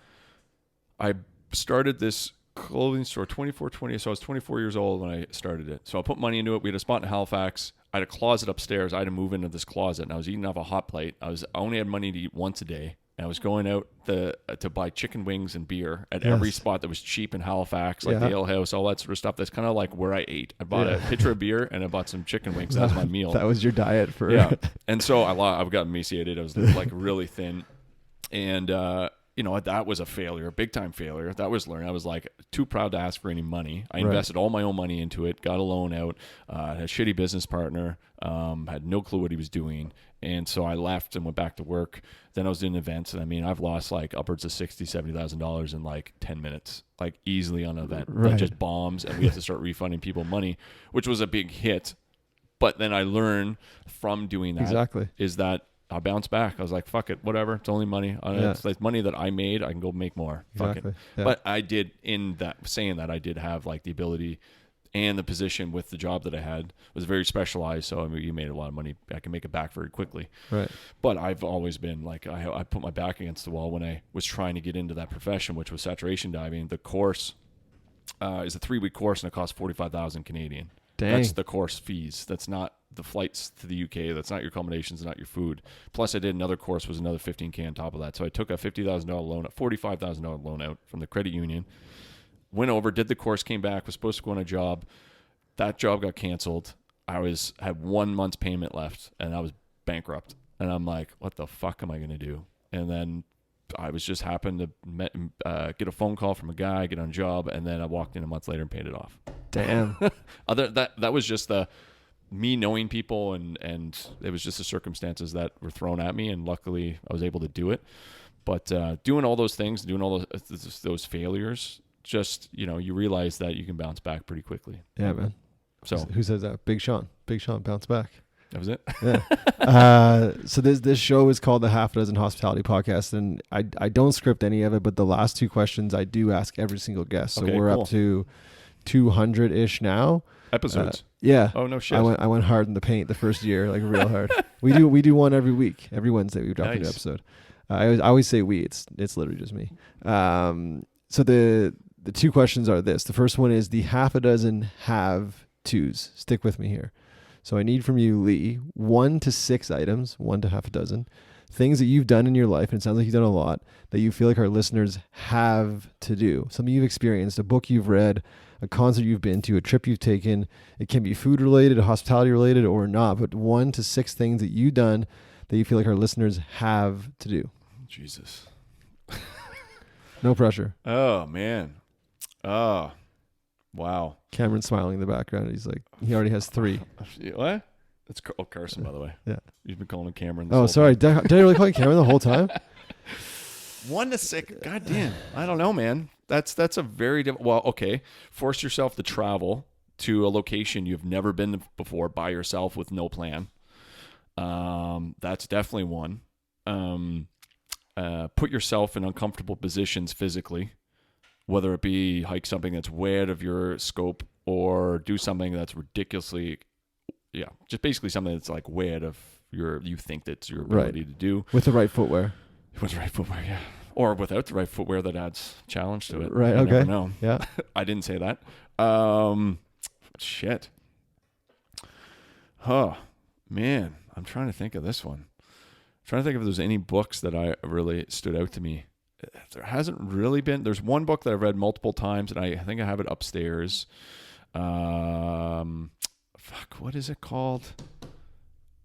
started this clothing store, so I was 24 years old when I started it. So I put money into it. We had a spot in Halifax. I had a closet upstairs. I had to move into this closet, and I was eating off a hot plate. I only had money to eat once a day. And I was going out to buy chicken wings and beer at every spot that was cheap in Halifax, like the Ale House, all that sort of stuff. That's kind of like where I ate. I bought a pitcher of beer and I bought some chicken wings. That was my meal. That was your diet for... Yeah. And so I've gotten emaciated. I was like really thin. And, that was a failure, a big time failure. That was learning. I was like too proud to ask for any money. I invested all my own money into it, got a loan out, had a shitty business partner, had no clue what he was doing. And so I left and went back to work. Then I was doing events. And I mean, I've lost like upwards of $60,000, $70,000 in like 10 minutes, like easily on an event that just bombs. And we have to start refunding people money, which was a big hit. But then I learned from doing that is that I bounced back. I was like, fuck it, whatever. It's only money. It's like money that I made. I can go make more. Fuck it. Yeah. But I did, saying that, I did have like the ability and the position with the job that I had was very specialized. So I mean, you made a lot of money. I can make it back very quickly. Right. But I've always been like, I put my back against the wall when I was trying to get into that profession, which was saturation diving. The course is a 3-week course and it costs 45,000 Canadian. Dang. That's the course fees. That's not the flights to the UK. That's not your accommodations, not your food. Plus I did another course, was another 15K on top of that. So I took a $50,000 loan, a $45,000 loan out from the credit union, went over, did the course, came back, was supposed to go on a job. that job got canceled. Had 1 month's payment left, and I was bankrupt. And I'm like, what the fuck am I going to do? And then I was just happened to get a phone call from a guy, get on a job, and then I walked in a month later and paid it off. Damn. That was just me knowing people, and it was just the circumstances that were thrown at me, and luckily I was able to do it. But doing all those things, doing all those failures, just, you realize that you can bounce back pretty quickly. Yeah, man. So who says that? Big Sean bounce back. That was it. Yeah. So this show is called the Half a Dozen Hospitality Podcast, and I don't script any of it, but the last two questions I do ask every single guest. So we're up to 200-ish now. Episodes. Yeah. Oh, no shit. I went hard in the paint the first year, like real hard. We do one every week. Every Wednesday we drop a new episode. I always say we. It's literally just me. So the two questions are this. The first one is the half a dozen have-tos. Stick with me here. So I need from you, Lee, 1 to 6 items, 1 to half a dozen, things that you've done in your life, and it sounds like you've done a lot, that you feel like our listeners have to do. Something you've experienced, a book you've read, a concert you've been to, a trip you've taken. It can be food related, hospitality related, or not, but 1 to 6 things that you've done that you feel like our listeners have to do. Jesus. No pressure. Oh, man. Oh, wow. Cameron's smiling in the background. He's like, he already has 3. What? That's Carson, by the way. Yeah. You've been calling him Cameron. Oh, sorry. Did I really call you Cameron the whole time? 1 to 6. God damn. I don't know, man. That's a very different. Well, okay. Force yourself to travel to a location you've never been before by yourself with no plan. That's definitely one. Put yourself in uncomfortable positions physically, whether it be hike something that's way out of your scope or do something that's ridiculously, just basically something that's like way out of you think that's your ability to do. With the right footwear. With the right footwear, yeah. Or without the right footwear that adds challenge to it. Right, you okay. Never know. Yeah. I didn't say that. Shit. Oh, man. I'm trying to think of this one. I'm trying to think if there's any books that I really stood out to me. There hasn't really been. There's one book that I've read multiple times, and I think I have it upstairs. What is it called?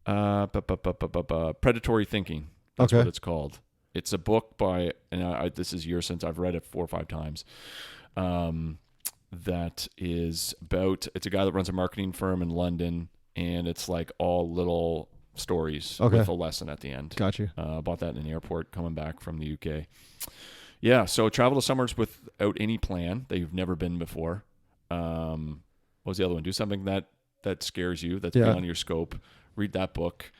Predatory Thinking. That's what it's called. It's a book by, and this is years since I've read it 4 or 5 times. That is about, it's a guy that runs a marketing firm in London, and it's like all little stories with a lesson at the end. Got you. Bought that in the airport coming back from the UK. Yeah, so travel to summers without any plan that you've never been before. What was the other one? Do something that scares you, that's beyond your scope. Read that book.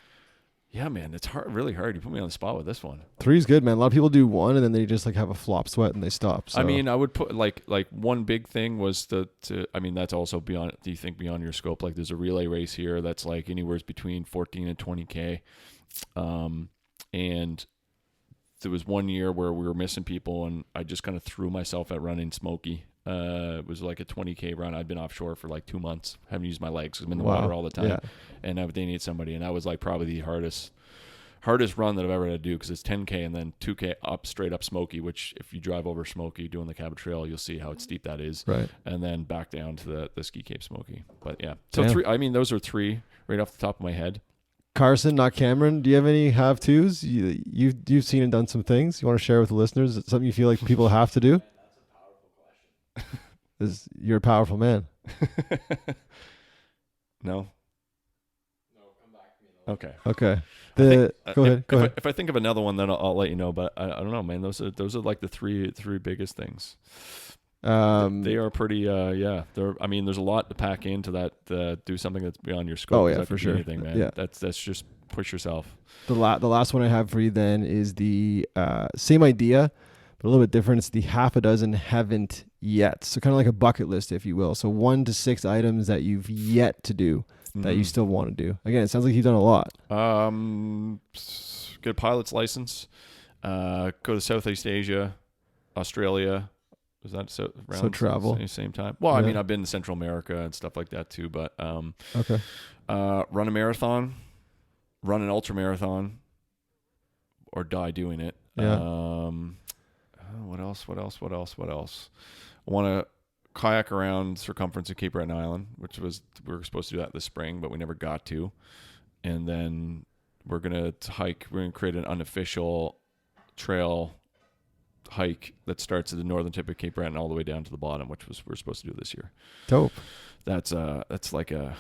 Yeah, man, it's really hard. You put me on the spot with this one. 3 is good, man. A lot of people do 1 and then they just like have a flop sweat and they stop. So. I mean, I would put like one big thing was I mean, that's also beyond. Do you think beyond your scope? Like, there's a relay race here that's like anywhere between 14 and 20K, and there was one year where we were missing people, and I just kind of threw myself at running Smoky. It was like a 20K run. I'd been offshore for like 2 months. Haven't used my legs. I'm in the water all the time. Yeah. And they need somebody. And that was like probably the hardest run that I've ever had to do, because it's 10K and then 2K up, straight up Smoky, which if you drive over Smoky doing the Cabot Trail, you'll see how steep that is. Right. And then back down to the Ski Cape Smoky. But yeah. So 3, I mean, those are 3 right off the top of my head. Carson, not Cameron, do you have any have-tos? You've seen and done some things you want to share with the listeners? Is it something you feel like people have to do? You're a powerful man. No, come back to me. Okay. Go ahead. If I think of another one, then I'll let you know. But I don't know, man. Those are like the three biggest things. They are pretty. I mean, there's a lot to pack into that. Do something that's beyond your scope. Oh yeah, for sure. Anything, man. Yeah. That's just push yourself. The last one I have for you then is the same idea, but a little bit different. It's the half a dozen haven't yet. So kind of like a bucket list, if you will. So 1 to 6 items that you've yet to do that you still want to do. Again, it sounds like you've done a lot. Get a pilot's license. Go to Southeast Asia, Australia. Was that around travel same time? Well, I mean, I've been to Central America and stuff like that too. But run a marathon, run an ultra marathon, or die doing it. Yeah. What else? I want to kayak around circumference of Cape Breton Island, which we were supposed to do that this spring, but we never got to. And then we're going to hike. We're going to create an unofficial trail hike that starts at the northern tip of Cape Breton all the way down to the bottom, which we're supposed to do this year. Dope. That's like a,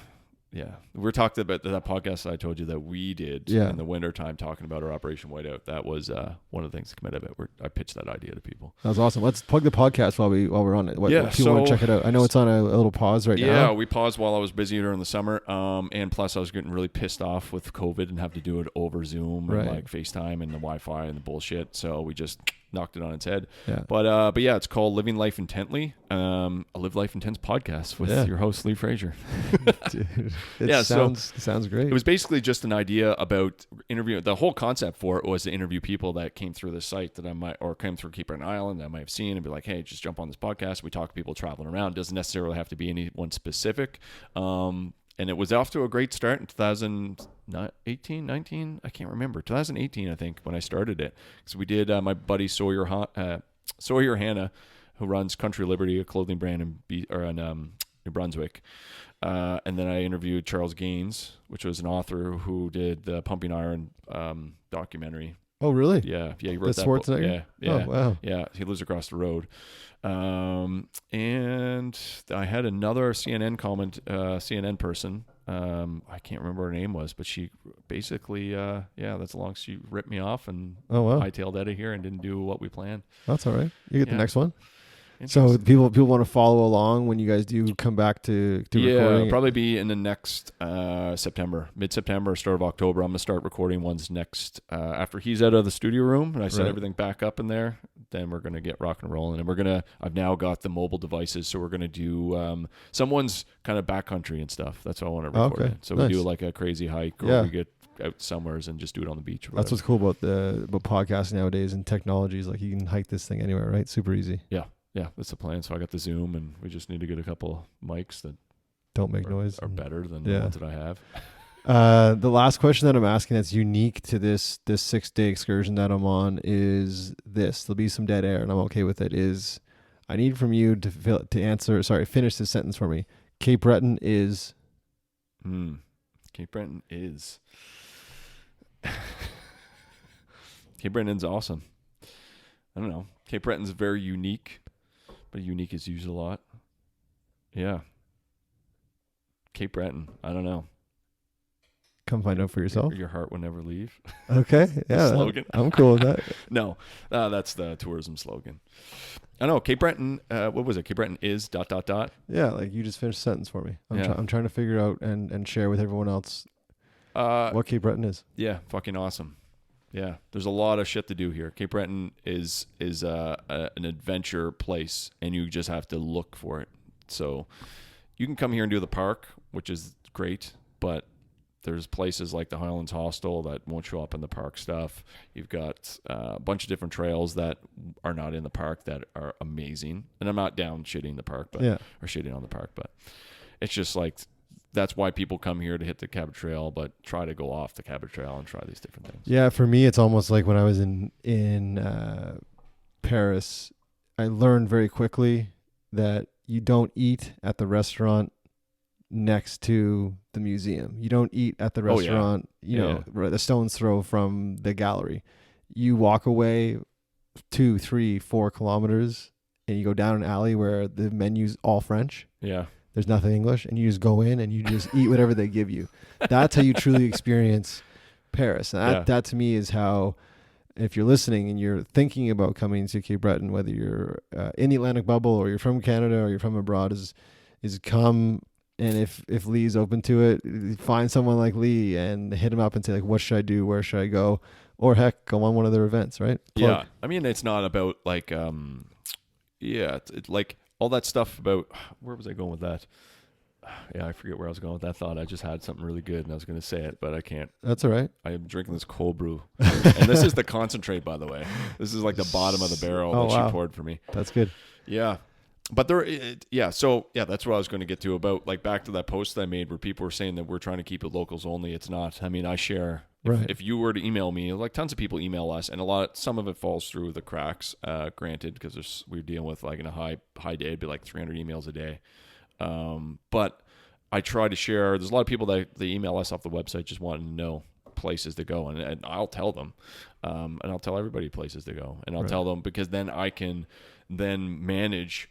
yeah. We're talking about that podcast I told you that we did in the wintertime, talking about our Operation Whiteout. That was one of the things that came out of it. I pitched that idea to people. That was awesome. Let's plug the podcast while we're on it. If people want to check it out. I know it's on a little pause right now. Yeah, we paused while I was busy during the summer. And plus I was getting really pissed off with COVID and have to do it over Zoom and like FaceTime and the Wi-Fi and the bullshit. So we just knocked it on its head. Yeah. But yeah, it's called Living Life Intently, a Live Life Intense podcast with your host Lee Fraser. Dude, it sounds great. It was basically just an idea about interviewing. The whole concept for it was to interview people that came through the site that I might, or came through Cape Breton Island that I might have seen, and be like, hey, just jump on this podcast. We talk to people traveling around. It doesn't necessarily have to be anyone specific. And it was off to a great start in 2018, 19, I can't remember. 2018, I think, when I started it. So we did my buddy Sawyer Hannah, who runs Country Liberty, a clothing brand in New Brunswick. And then I interviewed Charles Gaines, which was an author who did the Pumping Iron documentary. Oh, really? Yeah. He wrote that book. Yeah. Oh, wow. Yeah, he lives across the road. And I had another CNN person. I can't remember what her name was, but she basically, that's long. She ripped me off and hightailed out of here and didn't do what we planned. That's all right. You get the next one. So people want to follow along when you guys do come back to recording? It'll probably be in the next September, mid-September, start of October. I'm going to start recording ones next after he's out of the studio room and I set everything back up in there. Then we're going to get rock and rolling, and I've now got the mobile devices, so we're going to do someone's kind of backcountry and stuff. That's what I want to record in. So we do like a crazy hike, or we get out somewheres and just do it on the beach. That's what's cool about podcasting nowadays and technologies. Like you can hike this thing anywhere, right? Super easy. Yeah, that's the plan. So I got the Zoom, and we just need to get a couple mics that don't make noise, are better than the ones that I have. The last question that I'm asking that's unique to this 6-day excursion that I'm on is this. There'll be some dead air, and I'm okay with it. Is I need from you to finish this sentence for me. Cape Breton is. Cape Breton is. Cape Breton's awesome. I don't know. Cape Breton's very unique. But unique is used a lot. Yeah. Cape Breton. I don't know. Come find out for yourself. Your heart will never leave. Okay. Yeah. Slogan. I'm cool with that. No. That's the tourism slogan. I know. Cape Breton. What was it? Cape Breton is ... Yeah. Like you just finished a sentence for me. I'm trying to figure out and share with everyone else what Cape Breton is. Yeah. Fucking awesome. Yeah, there's a lot of shit to do here. Cape Breton is an adventure place, and you just have to look for it. So you can come here and do the park, which is great, but there's places like the Highlands Hostel that won't show up in the park stuff. You've got a bunch of different trails that are not in the park that are amazing. And I'm not down shitting the park, or shitting on the park, but it's just like... That's why people come here to hit the Cabot Trail, but try to go off the Cabot Trail and try these different things. Yeah, for me, it's almost like when I was in Paris, I learned very quickly that you don't eat at the restaurant next to the museum. You don't eat at the restaurant, the stone's throw from the gallery. You walk away 2, 3, 4 kilometers, and you go down an alley where the menu's all French. Yeah. There's nothing English, and you just go in and you just eat whatever they give you. That's how you truly experience Paris. And that to me is how, if you're listening and you're thinking about coming to Cape Breton, whether you're in the Atlantic bubble or you're from Canada or you're from abroad, is come. And if Lee's open to it, find someone like Lee and hit him up and say, like, what should I do? Where should I go? Or heck, go on one of their events, right? Plug. Yeah. I mean, it's not about like, it's like, all that stuff about, where was I going with that? Yeah, I forget where I was going with that thought. I just had something really good and I was going to say it, but I can't. That's all right. I am drinking this cold brew. And this is the concentrate, by the way. This is like the bottom of the barrel she poured for me. That's good. Yeah. But that's what I was going to get to about, like, back to that post I made where people were saying that we're trying to keep it locals only. It's not. I mean, I share Right. If you were to email me, like tons of people email us, and some of it falls through the cracks. Granted, because we're dealing with like in a high day, it'd be like 300 emails a day. But I try to share. There's a lot of people that they email us off the website just wanting to know places to go, and I'll tell them, and I'll tell everybody places to go, and I'll tell them, because then I can then manage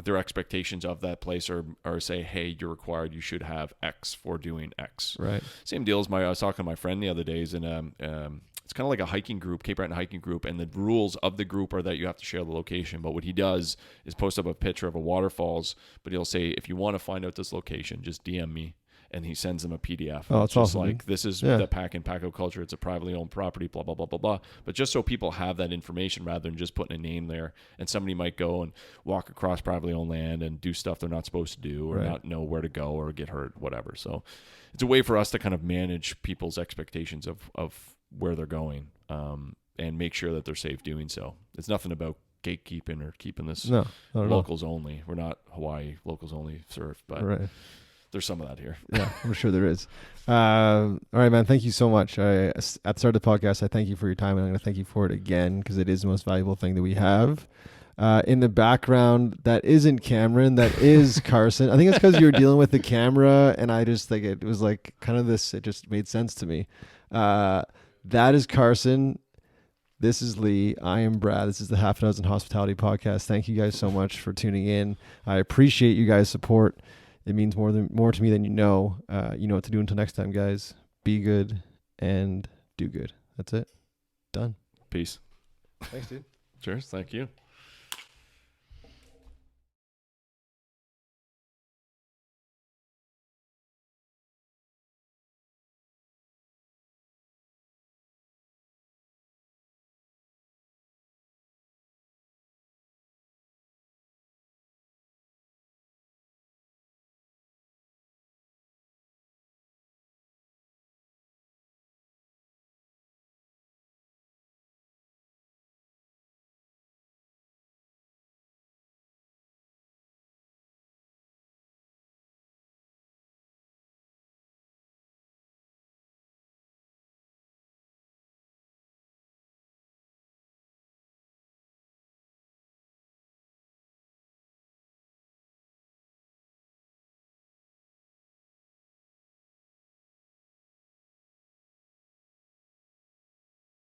their expectations of that place, or say, hey, you're required, you should have X for doing X. Right. Same deal as I was talking to my friend the other days, and it's kind of like a hiking group, Cape Breton hiking group, and the rules of the group are that you have to share the location. But what he does is post up a picture of a waterfalls, but he'll say, if you want to find out this location, just DM me. And he sends them a PDF. Oh, that's just awesome, like, dude. this is Yeah. the Pack and Paco culture. It's a privately owned property, blah, blah, blah, blah, blah. But just so people have that information rather than just putting a name there. And somebody might go and walk across privately owned land and do stuff they're not supposed to do, or not know where to go, or get hurt, whatever. So it's a way for us to kind of manage people's expectations of where they're going, and make sure that they're safe doing so. It's nothing about gatekeeping or keeping this locals only. We're not Hawaii locals only surf, but there's some of that here. Yeah, I'm sure there is. All right, man. Thank you so much. At the start of the podcast, I thank you for your time, and I'm going to thank you for it again, because it is the most valuable thing that we have. In the background, that isn't Cameron, that is Carson. I think it's because you were dealing with the camera, and I just think it was like kind of this, it just made sense to me. That is Carson. This is Lee. I am Brad. This is the Half a Dozen Hospitality Podcast. Thank you guys so much for tuning in. I appreciate you guys' support. It means more to me than you know. You know what to do. Until next time, guys. Be good and do good. That's it. Done. Peace. Thanks, dude. Cheers. Thank you.